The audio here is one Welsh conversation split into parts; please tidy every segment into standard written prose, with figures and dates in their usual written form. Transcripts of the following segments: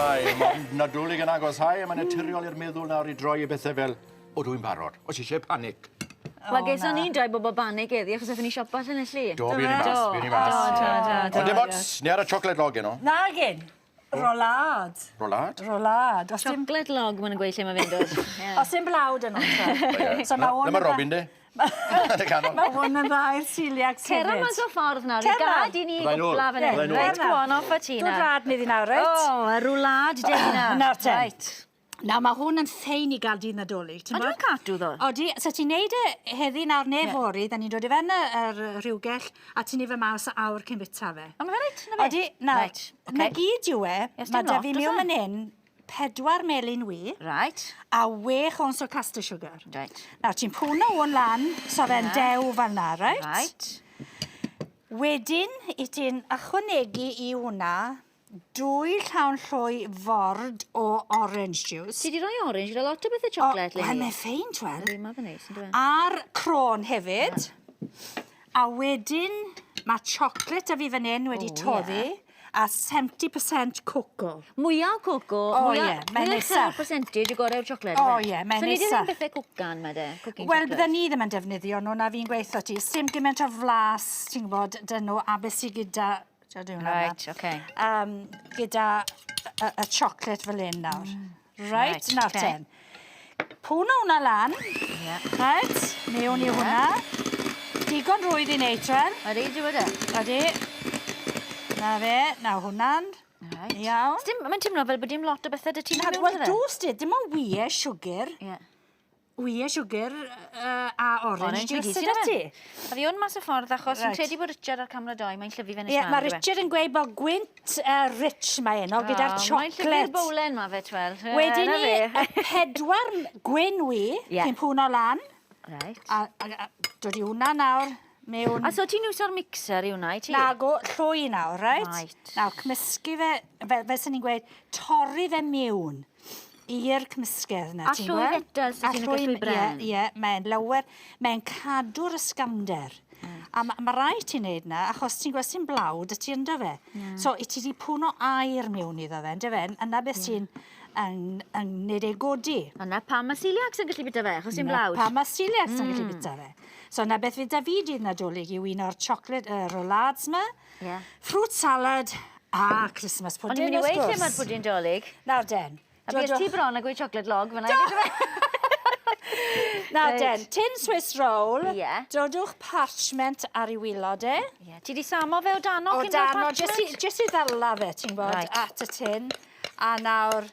Mae Nadolig yn agosau, a mae'n naturiol i'r meddwl nawr I droi I bethau fel, o dwi'n barod, os eisiau panic. Wel, geson ni'n dweud bod banig eddi, achos ydyn ni siopa allan allu. Do, bu'n I mas. Ond dim ots, ni ar y chocolate log yno. Na gyn. Roulade. Roulade? Roulade. Chocolate log, mae'n gweud lle mae fynd dod. Os dim blawd yn o'n so Dyma Robin, de. Mae hwn yn dda i'r siliac sefyd. Cera mas o ffordd nawr, I gad I ni gwbla fan hyn. Reit, go on, off a ti na. Dwi'n rad ni ddi nawr, reit? O, y roulade Dyna. Nawr te. Reit. Na, mae hwn yn ffein I gael dydd Nadolig. Ond dwi'n cadw ddo? Odi, so ti'n neud e heddi nawr neu fori, da ni'n dod I fe'n yr rhywgell, a ti'n ei fe maws awr cyn bita fe. Ond mae reit, na fe? Odi, na gyd yw e, mae da fi mewn yn hyn, 4 melyn wy, a 6 ons o castor sugar. Nawr, ti'n pwno o'n lan, so fe'n dew fel na, reit? Wedyn, I ti'n ychwanegu I hwnna, 2 llawn llwy ford o orange juice. Ti di roi orange, gyda lot o bethau chocolate le. Wel, mae'n ffein, twel. Mae'n fy neis, yn dweud. A'r crôn hefyd. A wedyn, mae chocolate a fi fan hyn wedi toddi. A 70% coco. Mwya o coco. O ie, mae'n nesaf. Mwya percentage I gorau'r chocolate. O ie, mae'n nesaf. So ni ddim bethau cwcan, mae de? Wel, bydda ni ddim yn defnyddio nhw, na fi'n gweithio ti. Sim gymaint o flas, ti'n gwybod, dyn nhw, a beth sydd gyda... Right, okay. Gyda y chocolate fel un nawr. Right, nawr ten. Pwna hwnna lan. Right, mewn I hwnna. Digon rwydd I neud, Tren. Ydy, di wedi? Ydy. Na fe, na hwnna'n. Iawn. Mae'n teimlo fel bod dim lot o bethau dy ti'n mewn Wel, dws di, dim ond wyau siwgr. Wyau siwgr a orange juice yda ti. A fi o'n mas y ffordd achos yn credu bod Richard ar camera 2, mae'n llyfu fe'n ysmlaen. Mae Richard yn gweud bod gwynt rich mae yno gyda'r chocolate. Mae'n llyfu'r bowlen ma fe, twel. Wedyn ni, y 4 gwyn wy, chi'n pwno lan. A dod I hwnna nawr mewn... A so ti'n iwsio'r mixer I hwnna, I ti? Na, go llwy nawr, reit? Nawr, cymysgu fe, fel sy'n ni'n gweud, torri fe mewn. I'r cymysgedd yna, ti'n gweld? A llwy fetal sy'n gallu bren. Ie, mae'n lawer, mae'n cadw'r ysgamder. A mae rhaid ti'n neud na, achos ti'n gweld sy'n blawd, y ti ynddo fe. So, I ti di pwno air mewn iddo fe, ynddo fe, yna beth sy'n yn neud ei godi. Yna pa mae celiac sy'n gallu bita fe, achos sy'n blawd. Pa mae celiac sy'n gallu bita fe. So, yna beth fydd da fi dydd Nadolig I un o'r chocolate roulades ma, fruit salad a Christmas pudding. Ond ni'n mynd I weid lle mae'r pudding dolig. Nawr den. A beth ti bron a gweud chocolate log fyna? Nawr den, tin Swiss roll, dodwch parchment ar ei wilod e. Ti di samo fe o dano cyn o'r parchment? Jyst I ddala fe, ti'n bod, at y tin. A nawr...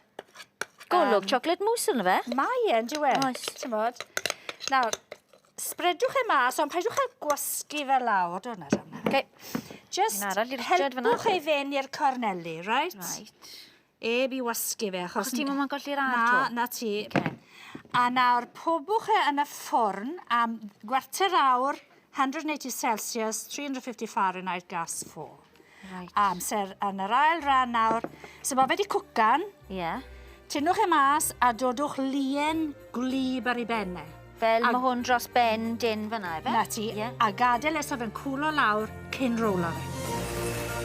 Golwg, chocolate mousse yna fe? Mae yn, diwen, ti'n bod. Nawr, sbredwch e mas, ond paidwch e gwasgu fe lawr. Dyna rhan. Just helpwch ei fe'n i'r corneli, right? I wasgu fe, achos... Ti mwyn golli'r ar to? Na ti. A nawr, pobwch e yn y ffwrn am gwarter awr, 180 Celsius, 350 Fahrenheit, gas 4. Amser yn yr ail ran nawr. So mae fe di cwcan. Tynwch e mas a dodwch lien gwlyb ar ei benne. Fel mae hwn dros ben dyn fyna, efe? Na ti. A gadael es o fe'n cwlo lawr cyn rowlo fe.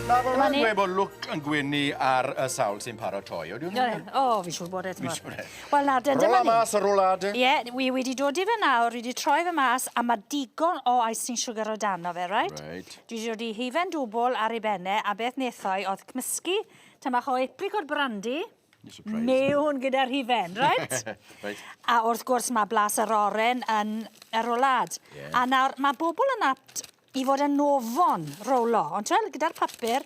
Na, mae'n gweud bod look yn gwenu ar y sawl sy'n paratoi. O, fi siŵr bod e. Wel, na, dyma ni. Rola mas y roulade. Ie, wi wedi dod I fe nawr, wedi troi fe mas, a mae digon o icing sugar o dano fe, right? Dwi wedi dod I hifen dwbl ar ei benne, a beth nethoi oedd cymysgu, tymach o apricot brandy, mewn gyda'r hifen, right? A wrth gwrs mae blas yr oren yn y roulade. A nawr, mae bobl yn apt I fod yn ofon rowlo. Ond twel, gyda'r papur,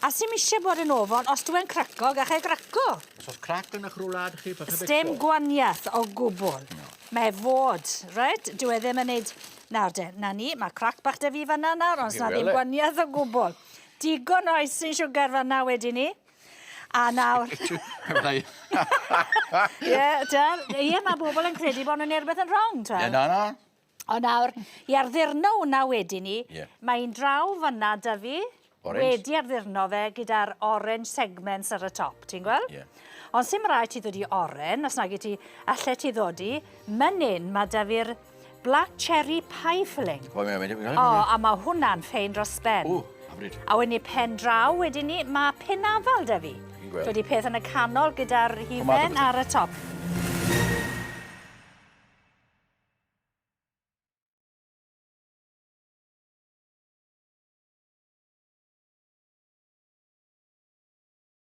a sy'n eisiau bod yn ofon, os dwi'n craco, gach e graco. Os crac yn eich roulade chi? Stem gwaniaeth o gwbl. Mae fod, right? Dwi ddim yn neud... Nawr de, na ni, mae crac bach da fi fanna nawr, ond na ddim gwaniaeth o gwbl. Digon o icing sugar fanna wedi ni. A nawr... Ie, mae bobl yn credu bod nhw'n rhywbeth yn wrong, twel. Ie, na. O nawr, I arddurno hwnna wedi ni, mae'n draw fanna da fi, wedi arddurno fe gyda'r orange segments ar y top, ti'n gweld? Ond sy'n rhaid ti ddod I oren, os nag I ti allai ti ddod I, mynnyn mae da fi'r black cherry pie filling. O, a mae hwnna'n ffein dros ben. A wedyn ni pen draw wedyn ni, mae penafal da fi. gweld. Dod i peth yn y canol gyda'r hifen ar y top.